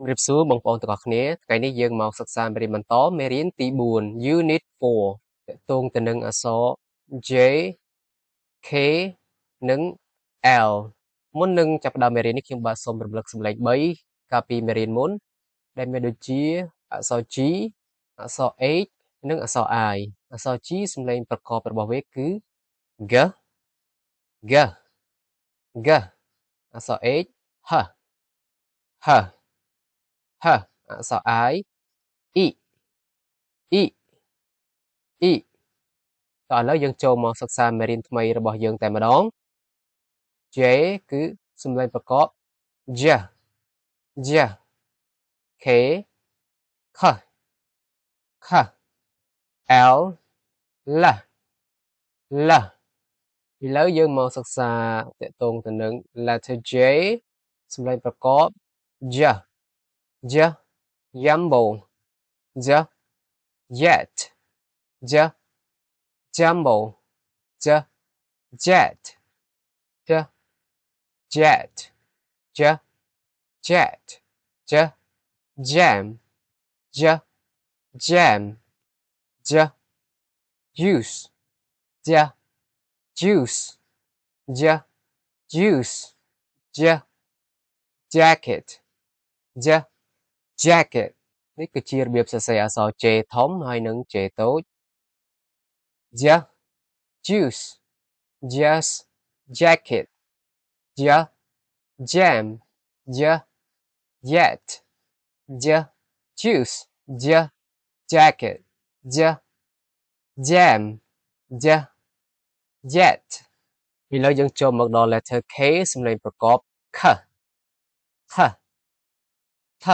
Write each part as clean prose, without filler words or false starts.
រៀបសួរបងប្អូនទាំងអស់គ្នាថ្ងៃនេះយើងមកសិក្សាមេរៀនបន្តមេរៀនទី4 Unit 4ទាក់ទងទៅនឹងអក្សរ J K និង L មុននឹងចាប់ផ្ដើមមេរៀននេះខ្ញុំបាទសូមរំលឹកសំឡេង3កាលពីមេរៀនមុនដែលមានដូចជាអក្សរ G អក្សរ H និងអក្សរ I អក្សរ G សំឡេងប្រកបរបស់វាគឺ G G G អក្សរ H H H H អក្សរ I E E E តោះឥឡូវយើងចូលមកសិក្សាមេរៀនថ្មីរបស់យើងតែម្ដង J គឺសំឡេងប្រកប J J K K K L L L ឥឡូវយើងមកសិក្សាទាក់ទងទៅនឹង letter J សំឡេងប្រកប J J Jumbo J Jet J Jumbo J Jet J Jet J Jet J Jam J Jam J Juice J Juice J Juice J Jacket J Jacket នេះគឺជារបៀបសរសេរអក្សរ J ធំហើយនិង J តូច J Juice Just Jacket J Jam J Jet J Juice J Jacket J Jam J Jet ឥឡូវយើងចូលមកដល់ letter K សំឡេងប្រកប K K K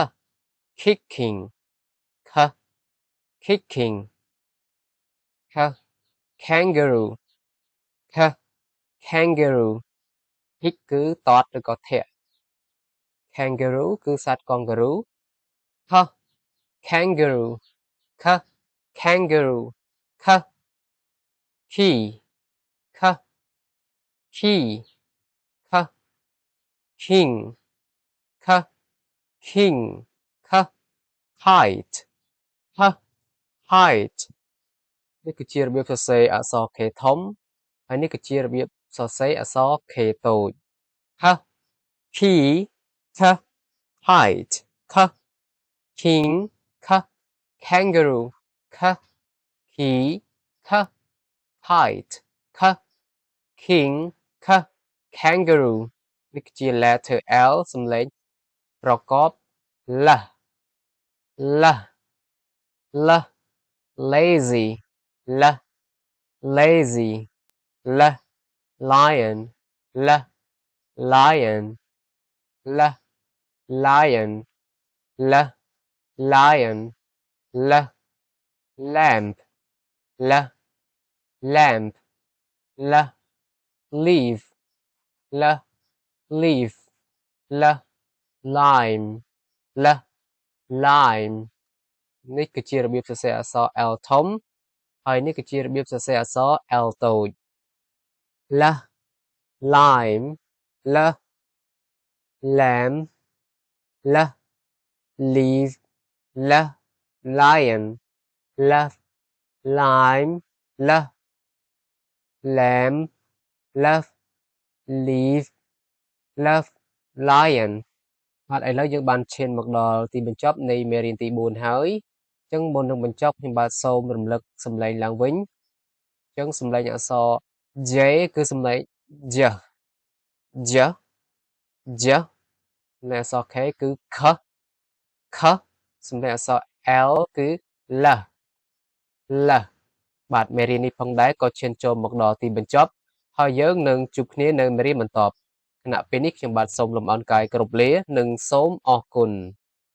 Kicking K Kicking K Kangaroo K Kangaroo Hit គឺតតឬក៏ធាក់ Kangaroo គឺសត្វកង្ការូ K Kangaroo K Kangaroo K Key K Key K King K King K Kite K Kite នេះគឺជារបៀបសរសេរអក្សរ K ធំហើយនេះគឺជារបៀបសរសេរអក្សរ K តូច K Key K Kite K King K Kangaroo K Key K Kite K King K Kangaroo នេះគឺជា letter L សំឡេងប្រកប L L L Lazy L Lazy L Lion L Lion L Lion L Lion L Lamp L Lamp L Leaf L Leaf L Lime L Lime នេះគឺជារបៀបសរសេរអក្សរ L ធំហើយនេះគឺជារបៀបសរសេរអក្សរ L តូច L Lime L Lamb L Leaf L Lion L Lime L Lamb L Leaf L Lion បាទឥឡូវយើងបានឈានមកដល់ទីបញ្ចប់នៃមេរៀនទី4ហើយអញ្ចឹងមុននឹងបញ្ចប់ខ្ញុំបាទសូមរំលឹកសំឡេងឡើងវិញអញ្ចឹងសំឡេងអក្សរ J គឺសំឡេង J J J សំឡេងអក្សរ K គឺ K K សំឡេងអក្សរ L គឺ L L បាទមេរៀននេះផងដែរក៏ឈានចូលមកដល់ទីបញ្ចប់ហើយយើងនឹងជួបគ្នានៅមេរៀនបន្តខណៈពេលនេះខ្ញុំបាទសូមលំអរកាយគោរពលានិងសូមអរគុណ